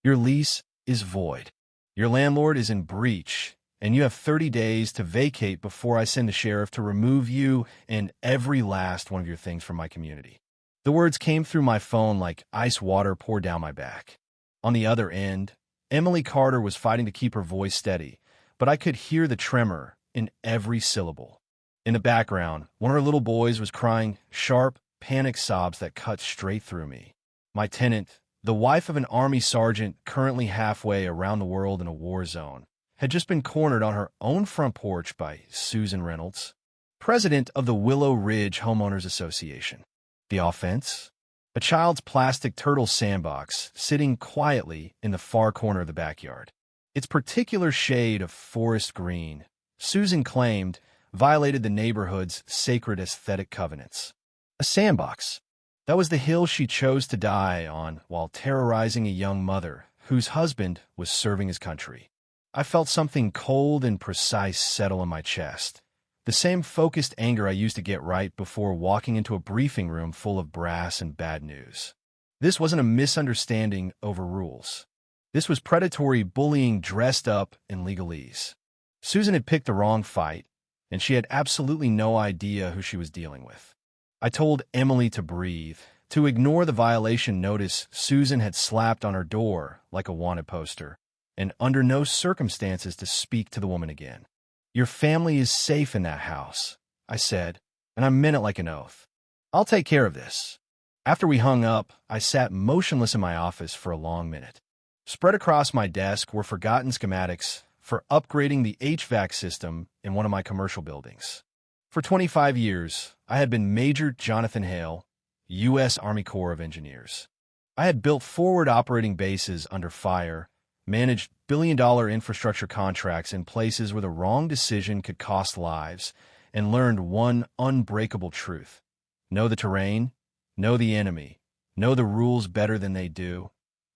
Your lease is void. Your landlord is in breach, and you have 30 days to vacate before I send the sheriff to remove you and every last one of your things from my community. The words came through my phone like ice water poured down my back. On the other end, Emily Carter was fighting to keep her voice steady, but I could hear the tremor in every syllable. In the background, one of her little boys was crying sharp, panicked sobs that cut straight through me. My tenant, the wife of an Army sergeant currently halfway around the world in a war zone, had just been cornered on her own front porch by Susan Reynolds, president of the Willow Ridge Homeowners Association. The offense? A child's plastic turtle sandbox sitting quietly in the far corner of the backyard. Its particular shade of forest green, Susan claimed, violated the neighborhood's sacred aesthetic covenants. A sandbox. That was the hill she chose to die on while terrorizing a young mother whose husband was serving his country. I felt something cold and precise settle in my chest. The same focused anger I used to get right before walking into a briefing room full of brass and bad news. This wasn't a misunderstanding over rules. This was predatory bullying dressed up in legalese. Susan had picked the wrong fight, and she had absolutely no idea who she was dealing with. I told Emily to breathe, to ignore the violation notice Susan had slapped on her door like a wanted poster, and under no circumstances to speak to the woman again. Your family is safe in that house, I said, and I meant it like an oath. I'll take care of this. After we hung up, I sat motionless in my office for a long minute. Spread across my desk were forgotten schematics for upgrading the HVAC system in one of my commercial buildings. For 25 years, I had been Major Jonathan Hale, U.S. Army Corps of Engineers. I had built forward operating bases under fire, managed billion-dollar infrastructure contracts in places where the wrong decision could cost lives, and learned one unbreakable truth. Know the terrain, know the enemy, know the rules better than they do,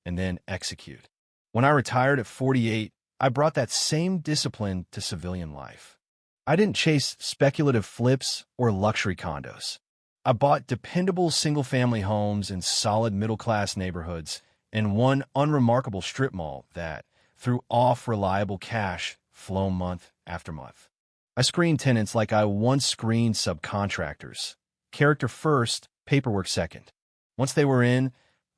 and then execute. When I retired at 48, I brought that same discipline to civilian life. I didn't chase speculative flips or luxury condos. I bought dependable single-family homes in solid middle-class neighborhoods and one unremarkable strip mall that, threw off reliable cash flow month after month. I screened tenants like I once screened subcontractors. Character first, paperwork second. Once they were in,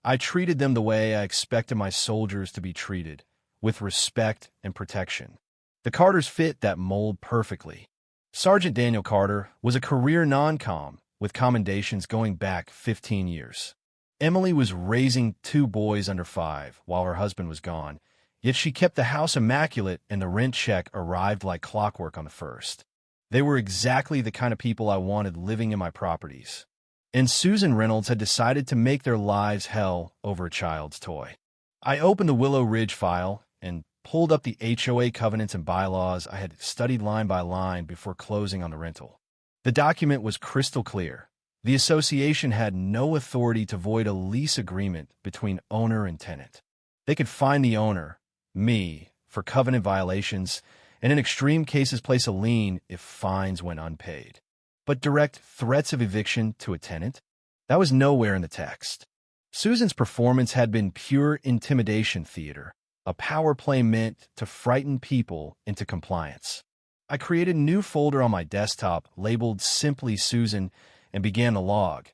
I treated them the way I expected my soldiers to be treated, with respect and protection. The Carters fit that mold perfectly. Sergeant Daniel Carter was a career non-com with commendations going back 15 years. Emily was raising 2 boys under 5 while her husband was gone, yet she kept the house immaculate and the rent check arrived like clockwork on the first. They were exactly the kind of people I wanted living in my properties. And Susan Reynolds had decided to make their lives hell over a child's toy. I opened the Willow Ridge file and pulled up the HOA covenants and bylaws I had studied line by line before closing on the rental. The document was crystal clear. The association had no authority to void a lease agreement between owner and tenant. They could fine the owner, me, for covenant violations, and in extreme cases place a lien if fines went unpaid. But direct threats of eviction to a tenant? That was nowhere in the text. Susan's performance had been pure intimidation theater, a power play meant to frighten people into compliance. I created a new folder on my desktop labeled simply Susan and began to log.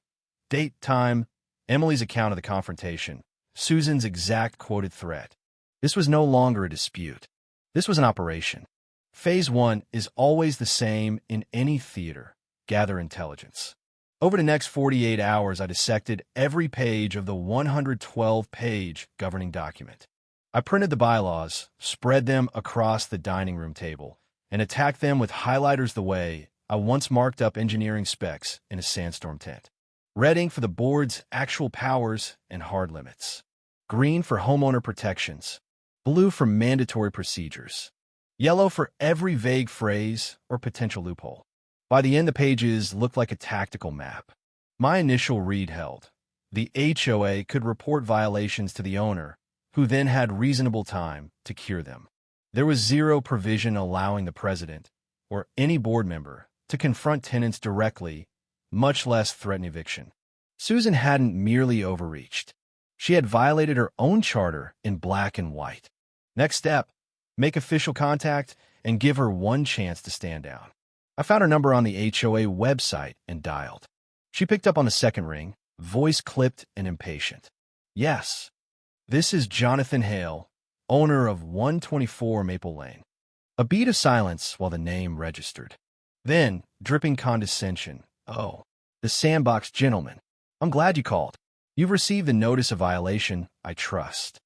Date, time, Emily's account of the confrontation, Susan's exact quoted threat. This was no longer a dispute. This was an operation. Phase 1 is always the same in any theater. Gather intelligence. Over the next 48 hours, I dissected every page of the 112-page governing document. I printed the bylaws, spread them across the dining room table, and attacked them with highlighters the way I once marked up engineering specs in a sandstorm tent. Red ink for the board's actual powers and hard limits. Green for homeowner protections. Blue for mandatory procedures. Yellow for every vague phrase or potential loophole. By the end, the pages looked like a tactical map. My initial read held. The HOA could report violations to the owner, who then had reasonable time to cure them. There was zero provision allowing the president, or any board member, to confront tenants directly, much less threaten eviction. Susan hadn't merely overreached. She had violated her own charter in black and white. Next step, make official contact and give her one chance to stand down. I found her number on the HOA website and dialed. She picked up on the second ring, voice clipped and impatient. Yes, this is Jonathan Hale, owner of 124 Maple Lane. A beat of silence while the name registered. Then, dripping condescension. Oh, the sandbox gentleman. I'm glad you called. You've received the notice of violation, I trust.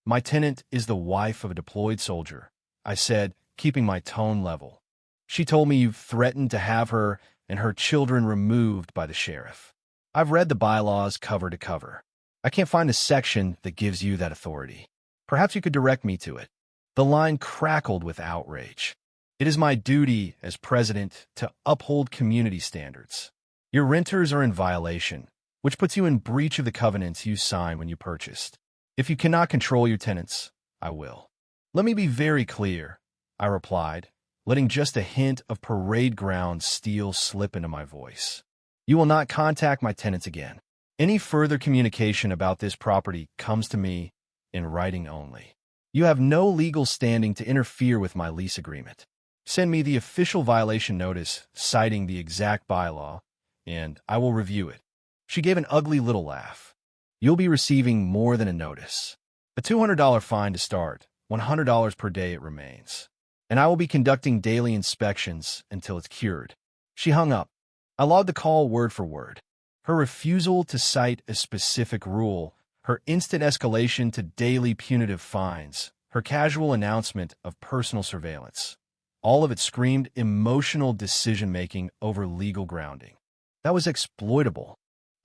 My tenant is the wife of a deployed soldier, I said, keeping my tone level. She told me you've threatened to have her and her children removed by the sheriff. I've read the bylaws cover to cover. I can't find the section that gives you that authority. Perhaps you could direct me to it. The line crackled with outrage. It is my duty as president to uphold community standards. Your renters are in violation, which puts you in breach of the covenants you signed when you purchased. If you cannot control your tenants, I will. Let me be very clear, I replied, letting just a hint of parade ground steel slip into my voice. You will not contact my tenants again. Any further communication about this property comes to me in writing only. You have no legal standing to interfere with my lease agreement. Send me the official violation notice citing the exact bylaw, and I will review it. She gave an ugly little laugh. You'll be receiving more than a notice. A $200 fine to start, $100 per day it remains. And I will be conducting daily inspections until it's cured. She hung up. I logged the call word for word. Her refusal to cite a specific rule, her instant escalation to daily punitive fines, her casual announcement of personal surveillance. All of it screamed emotional decision-making over legal grounding. That was exploitable.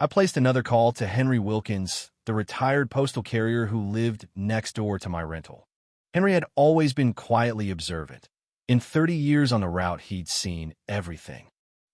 I placed another call to Henry Wilkins, the retired postal carrier who lived next door to my rental. Henry had always been quietly observant. In 30 years on the route, he'd seen everything.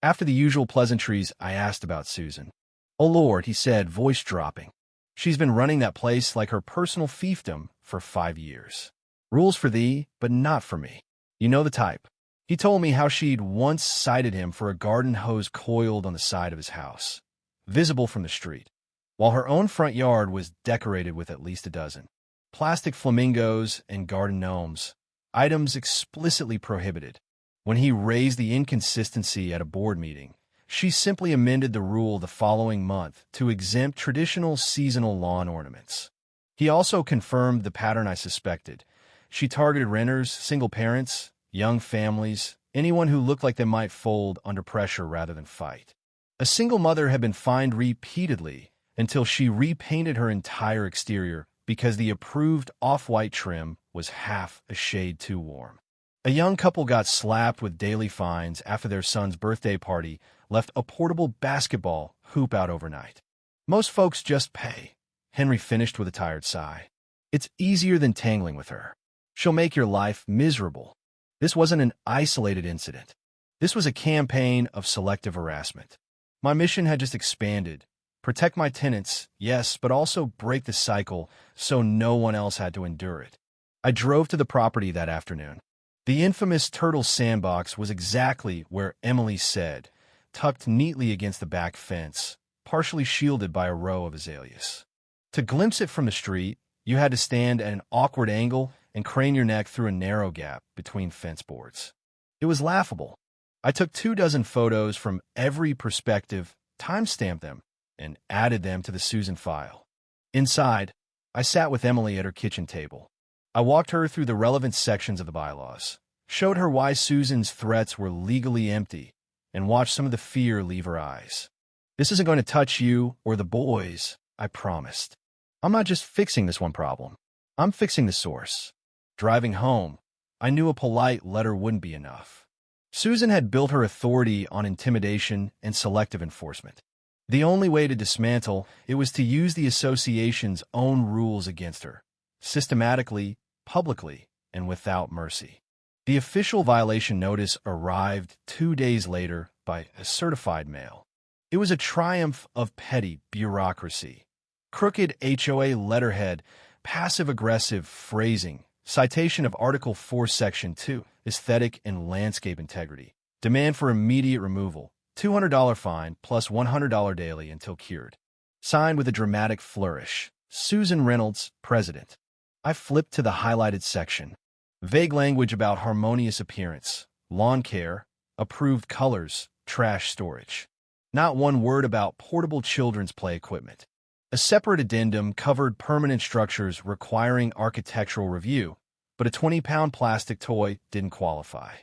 After the usual pleasantries, I asked about Susan. "Oh Lord," he said, voice dropping. "She's been running that place like her personal fiefdom for 5 years. Rules for thee, but not for me. You know the type." He told me how she'd once cited him for a garden hose coiled on the side of his house, visible from the street, while her own front yard was decorated with at least a dozen. Plastic flamingos and garden gnomes, items explicitly prohibited. When he raised the inconsistency at a board meeting, she simply amended the rule the following month to exempt traditional seasonal lawn ornaments. He also confirmed the pattern I suspected. She targeted renters, single parents, young families, anyone who looked like they might fold under pressure rather than fight. A single mother had been fined repeatedly until she repainted her entire exterior because the approved off-white trim was half a shade too warm. A young couple got slapped with daily fines after their son's birthday party left a portable basketball hoop out overnight. Most folks just pay. Henry finished with a tired sigh. It's easier than tangling with her. She'll make your life miserable. This wasn't an isolated incident. This was a campaign of selective harassment. My mission had just expanded. Protect my tenants, yes, but also break the cycle so no one else had to endure it. I drove to the property that afternoon. The infamous turtle sandbox was exactly where Emily said, tucked neatly against the back fence, partially shielded by a row of azaleas. To glimpse it from the street, you had to stand at an awkward angle and crane your neck through a narrow gap between fence boards. It was laughable. I took 24 photos from every perspective, timestamped them, and added them to the Susan file. Inside, I sat with Emily at her kitchen table. I walked her through the relevant sections of the bylaws, showed her why Susan's threats were legally empty, and watched some of the fear leave her eyes. This isn't going to touch you or the boys, I promised. I'm not just fixing this one problem. I'm fixing the source. Driving home, I knew a polite letter wouldn't be enough. Susan had built her authority on intimidation and selective enforcement. The only way to dismantle it was to use the association's own rules against her, systematically, publicly, and without mercy. The official violation notice arrived 2 days later by a certified mail. It was a triumph of petty bureaucracy. Crooked HOA letterhead, passive-aggressive phrasing, citation of Article 4, Section 2, aesthetic and landscape integrity, demand for immediate removal, $200 fine plus $100 daily until cured. Signed with a dramatic flourish, Susan Reynolds, President. I flipped to the highlighted section. Vague language about harmonious appearance, lawn care, approved colors, trash storage. Not one word about portable children's play equipment. A separate addendum covered permanent structures requiring architectural review, but a 20-pound plastic toy didn't qualify.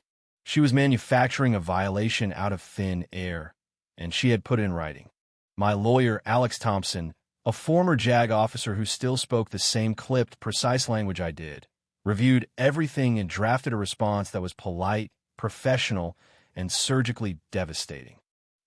She was manufacturing a violation out of thin air, and she had put it in writing. My lawyer, Alex Thompson, a former JAG officer who still spoke the same clipped, precise language I did, reviewed everything and drafted a response that was polite, professional, and surgically devastating.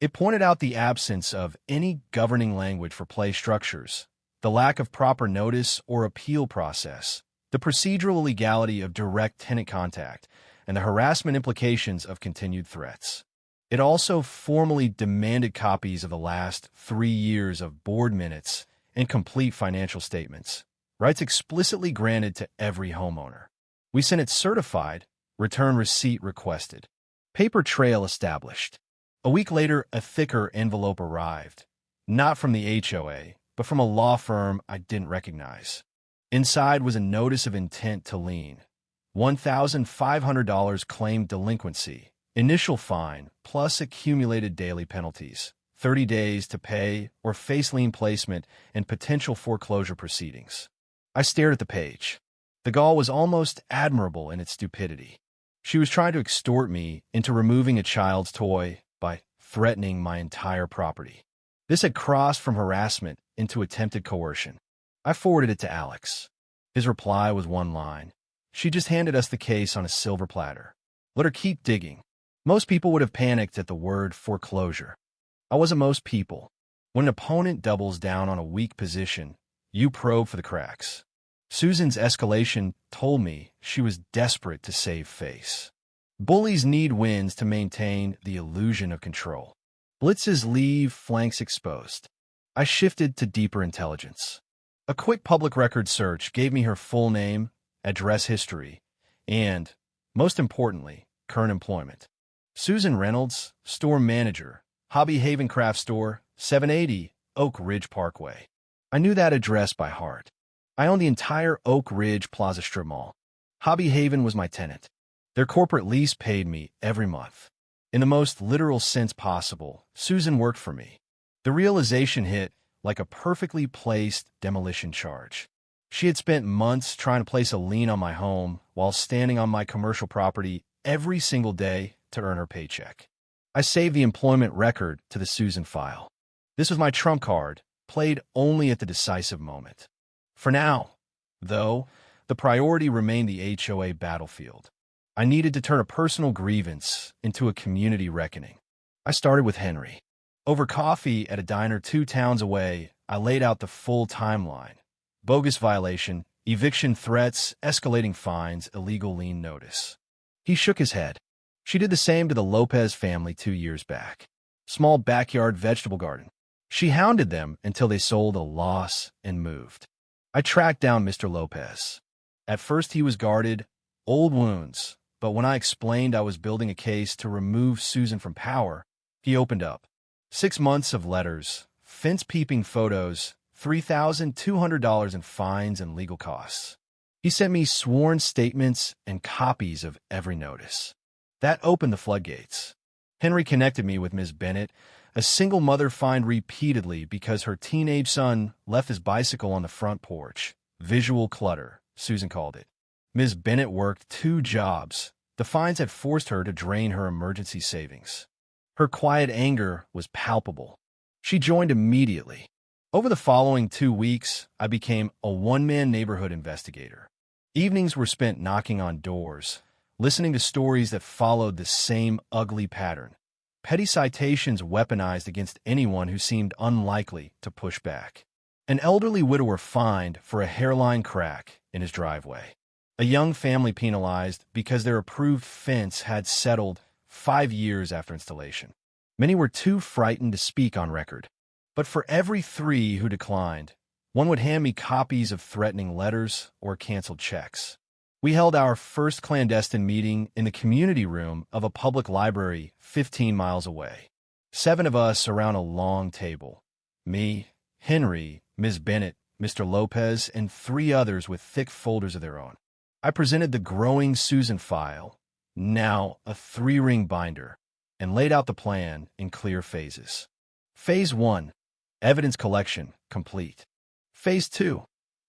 It pointed out the absence of any governing language for play structures, the lack of proper notice or appeal process, the procedural illegality of direct tenant contact, and the harassment implications of continued threats. It also formally demanded copies of the last 3 years of board minutes and complete financial statements, rights explicitly granted to every homeowner. We sent it certified, return receipt requested. Paper trail established. A week later, a thicker envelope arrived, not from the HOA, but from a law firm I didn't recognize. Inside was a notice of intent to lien. $1,500 claimed delinquency, initial fine, plus accumulated daily penalties, 30 days to pay or face lien placement and potential foreclosure proceedings. I stared at the page. The gall was almost admirable in its stupidity. She was trying to extort me into removing a child's toy by threatening my entire property. This had crossed from harassment into attempted coercion. I forwarded it to Alex. His reply was one line. She just handed us the case on a silver platter. Let her keep digging. Most people would have panicked at the word foreclosure. I wasn't most people. When an opponent doubles down on a weak position, you probe for the cracks. Susan's escalation told me she was desperate to save face. Bullies need wins to maintain the illusion of control. Blitzes leave flanks exposed. I shifted to deeper intelligence. A quick public record search gave me her full name, address history, and, most importantly, current employment. Susan Reynolds, store manager, Hobby Haven Craft Store, 780 Oak Ridge Parkway. I knew that address by heart. I owned the entire Oak Ridge Plaza Strip Mall. Hobby Haven was my tenant. Their corporate lease paid me every month. In the most literal sense possible, Susan worked for me. The realization hit like a perfectly placed demolition charge. She had spent months trying to place a lien on my home while standing on my commercial property every single day to earn her paycheck. I saved the employment record to the Susan file. This was my trump card, played only at the decisive moment. For now, though, the priority remained the HOA battlefield. I needed to turn a personal grievance into a community reckoning. I started with Henry. Over coffee at a diner 2 towns away, I laid out the full timeline. Bogus violation, eviction threats, escalating fines, illegal lien notice. He shook his head. She did the same to the Lopez family 2 years back. Small backyard vegetable garden. She hounded them until they sold a loss and moved. I tracked down Mr. Lopez. At first he was guarded, old wounds, but when I explained I was building a case to remove Susan from power, he opened up. 6 months of letters, fence-peeping photos, $3,200 in fines and legal costs. He sent me sworn statements and copies of every notice. That opened the floodgates. Henry connected me with Ms. Bennett, a single mother fined repeatedly because her teenage son left his bicycle on the front porch. Visual clutter, Susan called it. Ms. Bennett worked 2 jobs. The fines had forced her to drain her emergency savings. Her quiet anger was palpable. She joined immediately. Over the following 2 weeks, I became a one-man neighborhood investigator. Evenings were spent knocking on doors, listening to stories that followed the same ugly pattern. Petty citations weaponized against anyone who seemed unlikely to push back. An elderly widower fined for a hairline crack in his driveway. A young family penalized because their approved fence had settled 5 years after installation. Many were too frightened to speak on record. But for every 3 who declined, one would hand me copies of threatening letters or canceled checks. We held our first clandestine meeting in the community room of a public library 15 miles away. 7 of us around a long table. Me, Henry, Ms. Bennett, Mr. Lopez, and 3 others with thick folders of their own. I presented the growing Susan file, now a 3-ring binder, and laid out the plan in clear phases. Phase 1, evidence collection, complete. Phase 2,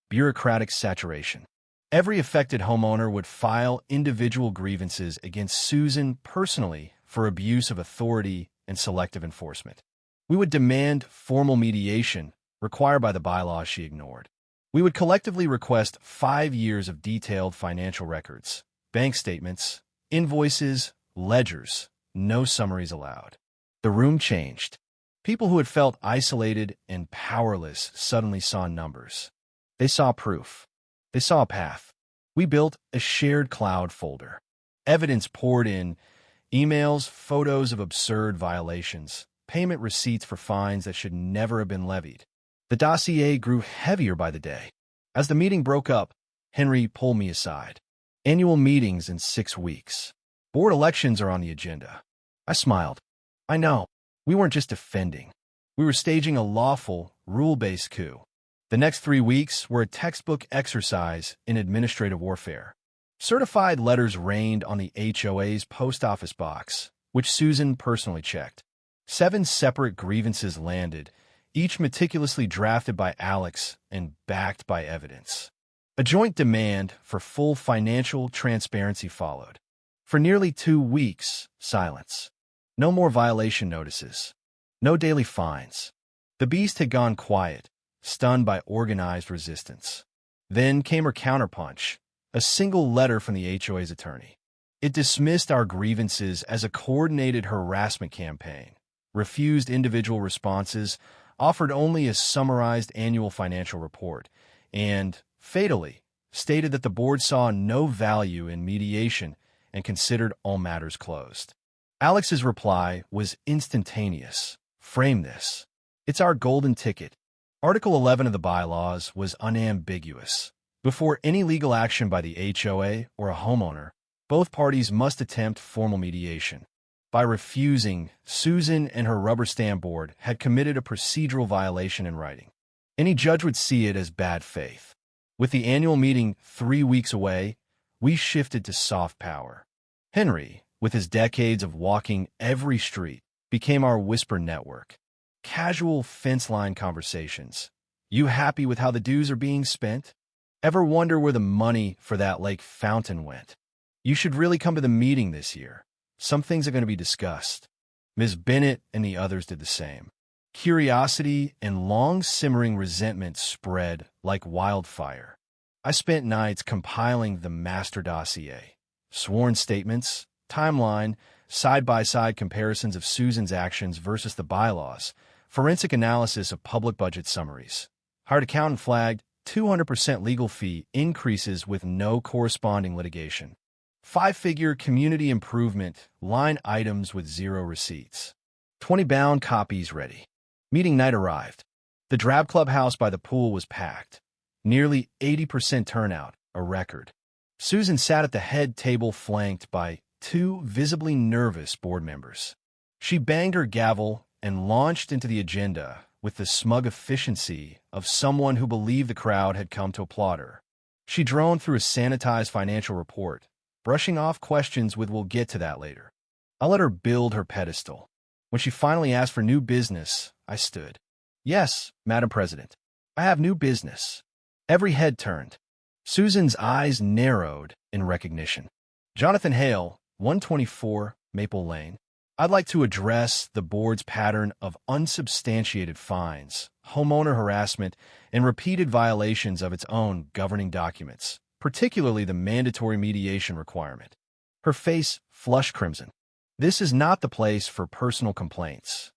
bureaucratic saturation. Every affected homeowner would file individual grievances against Susan personally for abuse of authority and selective enforcement. We would demand formal mediation required by the bylaws she ignored. We would collectively request 5 years of detailed financial records, bank statements, invoices, ledgers, no summaries allowed. The room changed. People who had felt isolated and powerless suddenly saw numbers. They saw proof. They saw a path. We built a shared cloud folder. Evidence poured in, emails, photos of absurd violations, payment receipts for fines that should never have been levied. The dossier grew heavier by the day. As the meeting broke up, Henry pulled me aside. Annual meetings in 6 weeks. Board elections are on the agenda. I smiled. I know. We weren't just defending. We were staging a lawful, rule-based coup. The next 3 weeks were a textbook exercise in administrative warfare. Certified letters rained on the HOA's post office box, which Susan personally checked. 7 separate grievances landed, each meticulously drafted by Alex and backed by evidence. A joint demand for full financial transparency followed. For nearly 2 weeks, silence. No more violation notices. No daily fines. The beast had gone quiet, stunned by organized resistance. Then came her counterpunch, a single letter from the HOA's attorney. It dismissed our grievances as a coordinated harassment campaign, refused individual responses, offered only a summarized annual financial report, and, fatally, stated that the board saw no value in mediation and considered all matters closed. Alex's reply was instantaneous. Frame this. It's our golden ticket. Article 11 of the bylaws was unambiguous. Before any legal action by the HOA or a homeowner, both parties must attempt formal mediation. By refusing, Susan and her rubber stamp board had committed a procedural violation in writing. Any judge would see it as bad faith. With the annual meeting 3 weeks away, we shifted to soft power. Henry, with his decades of walking every street, became our whisper network. Casual fence-line conversations. You happy with how the dues are being spent? Ever wonder where the money for that lake fountain went? You should really come to the meeting this year. Some things are going to be discussed. Ms. Bennett and the others did the same. Curiosity and long-simmering resentment spread like wildfire. I spent nights compiling the master dossier. Sworn statements, timeline, side-by-side comparisons of Susan's actions versus the bylaws, forensic analysis of public budget summaries. Hired accountant flagged 200% legal fee increases with no corresponding litigation. 5-figure community improvement line items with 0 receipts. 20 bound copies ready. Meeting night arrived. The drab clubhouse by the pool was packed. Nearly 80% turnout, a record. Susan sat at the head table flanked by 2 visibly nervous board members. She banged her gavel and launched into the agenda with the smug efficiency of someone who believed the crowd had come to applaud her. She droned through a sanitized financial report, brushing off questions with "we'll get to that later." I let her build her pedestal. When she finally asked for new business, I stood. "Yes, Madam President, I have new business." Every head turned. Susan's eyes narrowed in recognition. "Jonathan Hale, 124 Maple Lane. I'd like to address the board's pattern of unsubstantiated fines, homeowner harassment, and repeated violations of its own governing documents, particularly the mandatory mediation requirement." Her face flushed crimson. "This is not the place for personal complaints.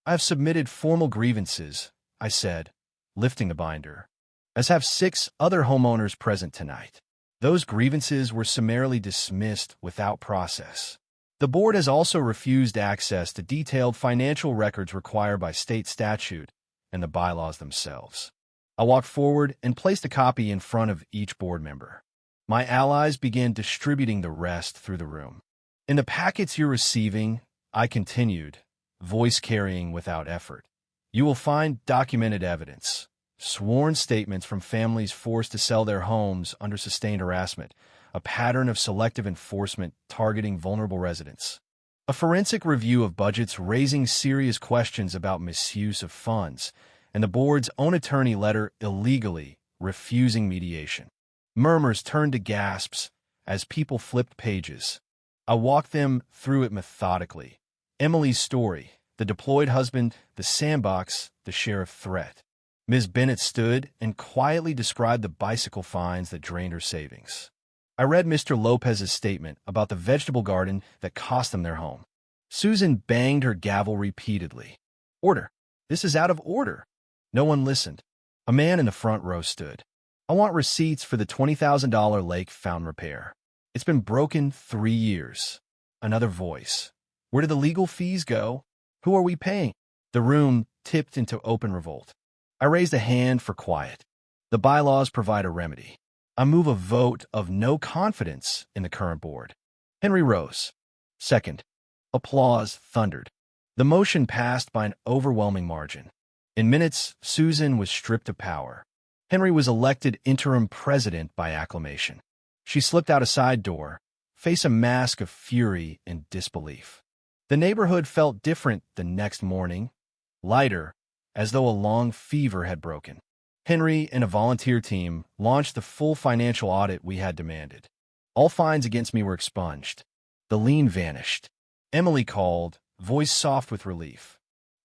I have submitted formal grievances," I said, lifting the binder, "as have 6 other homeowners present tonight. Those grievances were summarily dismissed without process. The board has also refused access to detailed financial records required by state statute and the bylaws themselves." I walked forward and placed a copy in front of each board member. My allies began distributing the rest through the room. "In the packets you're receiving," I continued, voice carrying without effort, "you will find documented evidence, sworn statements from families forced to sell their homes under sustained harassment, a pattern of selective enforcement targeting vulnerable residents. A forensic review of budgets raising serious questions about misuse of funds, and the board's own attorney letter illegally refusing mediation. Murmurs turned to gasps as people flipped pages. I walked them through it methodically. Emily's story, the deployed husband, the sandbox, the sheriff threat. Ms. Bennett stood and quietly described the bicycle fines that drained her savings. I read Mr. Lopez's statement about the vegetable garden that cost them their home. Susan banged her gavel repeatedly. Order. This is out of order. No one listened. A man in the front row stood. I want receipts for the $20,000 lake fountain repair. It's been broken 3 years. Another voice. Where did the legal fees go? Who are we paying? The room tipped into open revolt. I raised a hand for quiet. The bylaws provide a remedy. I move a vote of no confidence in the current board. Henry rose. Second. Applause thundered. The motion passed by an overwhelming margin. In minutes, Susan was stripped of power. Henry was elected interim president by acclamation. She slipped out a side door, face a mask of fury and disbelief. The neighborhood felt different the next morning, lighter, as though a long fever had broken. Henry and a volunteer team launched the full financial audit we had demanded. All fines against me were expunged. The lien vanished. Emily called, voice soft with relief.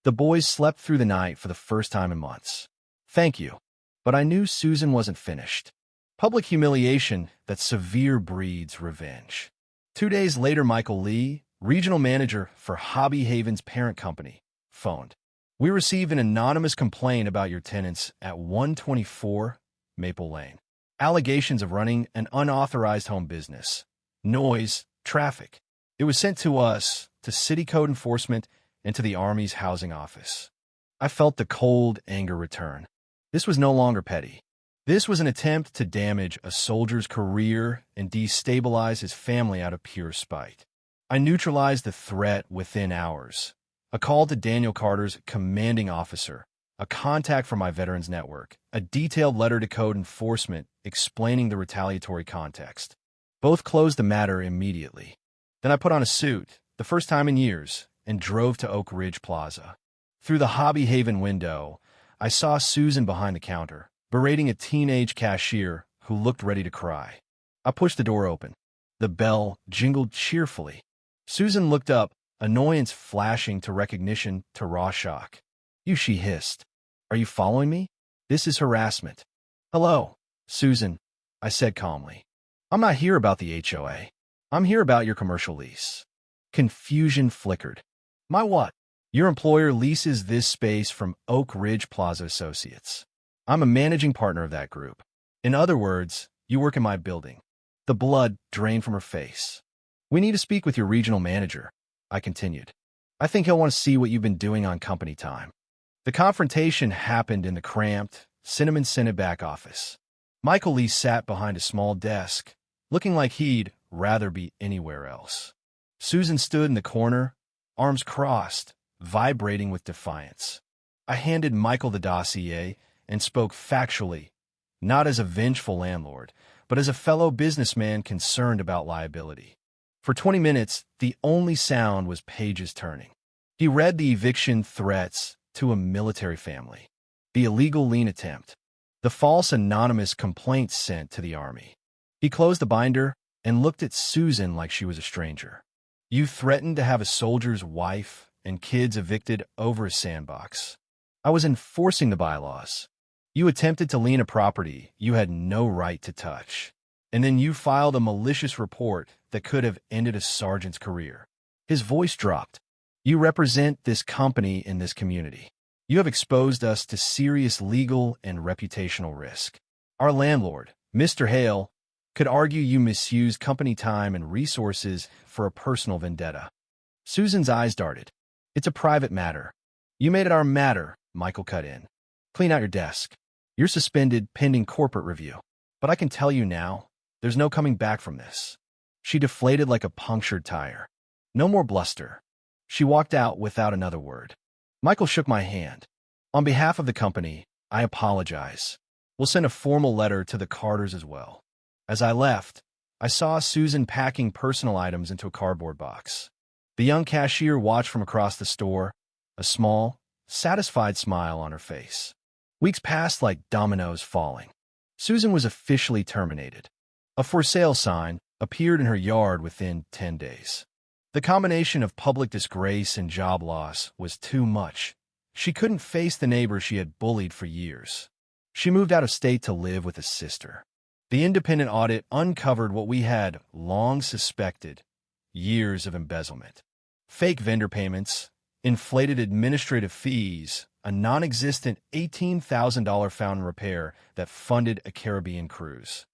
The boys slept through the night for the first time in months. Thank you. But I knew Susan wasn't finished. Public humiliation that severe breeds revenge. 2 days later, Michael Lee, regional manager for Hobby Haven's parent company, phoned. We received an anonymous complaint about your tenants at 124 Maple Lane. Allegations of running an unauthorized home business. Noise, traffic. It was sent to us, to City Code Enforcement, and to the Army's housing office. I felt the cold anger return. This was no longer petty. This was an attempt to damage a soldier's career and destabilize his family out of pure spite. I neutralized the threat within hours. A call to Daniel Carter's commanding officer, a contact from my Veterans Network, a detailed letter to Code Enforcement explaining the retaliatory context. Both closed the matter immediately. Then I put on a suit, the first time in years, and drove to Oak Ridge Plaza. Through the Hobby Haven window, I saw Susan behind the counter, berating a teenage cashier who looked ready to cry. I pushed the door open. The bell jingled cheerfully. Susan looked up, annoyance flashing to recognition to raw shock. You, she hissed. Are you following me? This is harassment. Hello, Susan, I said calmly. I'm not here about the HOA. I'm here about your commercial lease. Confusion flickered. My what? Your employer leases this space from Oak Ridge Plaza Associates. I'm a managing partner of that group. In other words, you work in my building. The blood drained from her face. We need to speak with your regional manager, I continued. I think he'll want to see what you've been doing on company time. The confrontation happened in the cramped, cinnamon-scented back office. Michael Lee sat behind a small desk, looking like he'd rather be anywhere else. Susan stood in the corner, arms crossed, vibrating with defiance. I handed Michael the dossier and spoke factually, not as a vengeful landlord, but as a fellow businessman concerned about liability. For 20 minutes, the only sound was pages turning. He read the eviction threats to a military family, the illegal lien attempt, the false anonymous complaints sent to the Army. He closed the binder and looked at Susan like she was a stranger. You threatened to have a soldier's wife and kids evicted over a sandbox. I was enforcing the bylaws. You attempted to lien a property you had no right to touch. And then you filed a malicious report that could have ended a sergeant's career. His voice dropped. You represent this company in this community. You have exposed us to serious legal and reputational risk. Our landlord, Mr. Hale, could argue you misused company time and resources for a personal vendetta. Susan's eyes darted. It's a private matter. You made it our matter, Michael cut in. Clean out your desk. You're suspended pending corporate review. But I can tell you now, there's no coming back from this. She deflated like a punctured tire. No more bluster. She walked out without another word. Michael shook my hand. On behalf of the company, I apologize. We'll send a formal letter to the Carters as well. As I left, I saw Susan packing personal items into a cardboard box. The young cashier watched from across the store, a small, satisfied smile on her face. Weeks passed like dominoes falling. Susan was officially terminated. A for sale sign appeared in her yard within 10 days. The combination of public disgrace and job loss was too much. She couldn't face the neighbor she had bullied for years. She moved out of state to live with a sister. The independent audit uncovered what we had long suspected: years of embezzlement. Fake vendor payments, inflated administrative fees, a non-existent $18,000 fountain repair that funded a Caribbean cruise.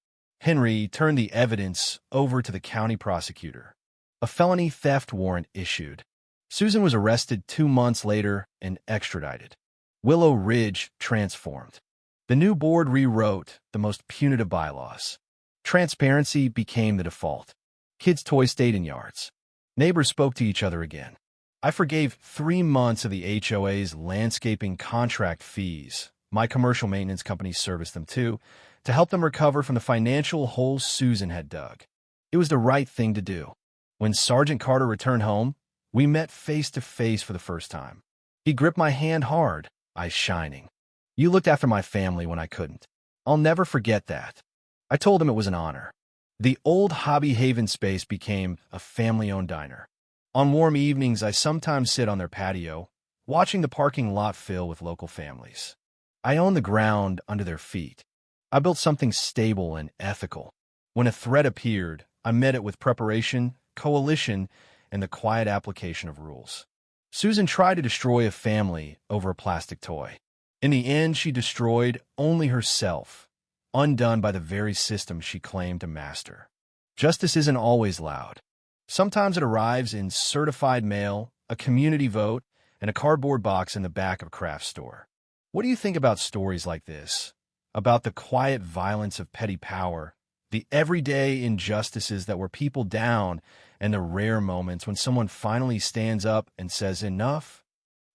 Henry turned the evidence over to the county prosecutor. A felony theft warrant issued. Susan was arrested 2 months later and extradited. Willow Ridge transformed. The new board rewrote the most punitive bylaws. Transparency became the default. Kids' toys stayed in yards. Neighbors spoke to each other again. I forgave 3 months of the HOA's landscaping contract fees. My commercial maintenance company serviced them too, to help them recover from the financial hole Susan had dug. It was the right thing to do. When Sergeant Carter returned home, we met face to face for the first time. He gripped my hand hard, eyes shining. You looked after my family when I couldn't. I'll never forget that. I told him it was an honor. The old Hobby Haven space became a family-owned diner. On warm evenings, I sometimes sit on their patio, watching the parking lot fill with local families. I own the ground under their feet. I built something stable and ethical. When a threat appeared, I met it with preparation, coalition, and the quiet application of rules. Susan tried to destroy a family over a plastic toy. In the end, she destroyed only herself, undone by the very system she claimed to master. Justice isn't always loud. Sometimes it arrives in certified mail, a community vote, and a cardboard box in the back of a craft store. What do you think about stories like this? About the quiet violence of petty power, the everyday injustices that wear people down, and the rare moments when someone finally stands up and says enough?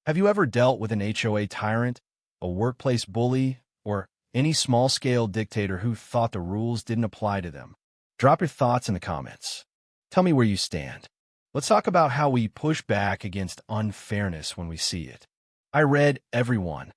Have you ever dealt with an HOA tyrant, a workplace bully, or any small-scale dictator who thought the rules didn't apply to them? Drop your thoughts in the comments. Tell me where you stand. Let's talk about how we push back against unfairness when we see it. I read every one.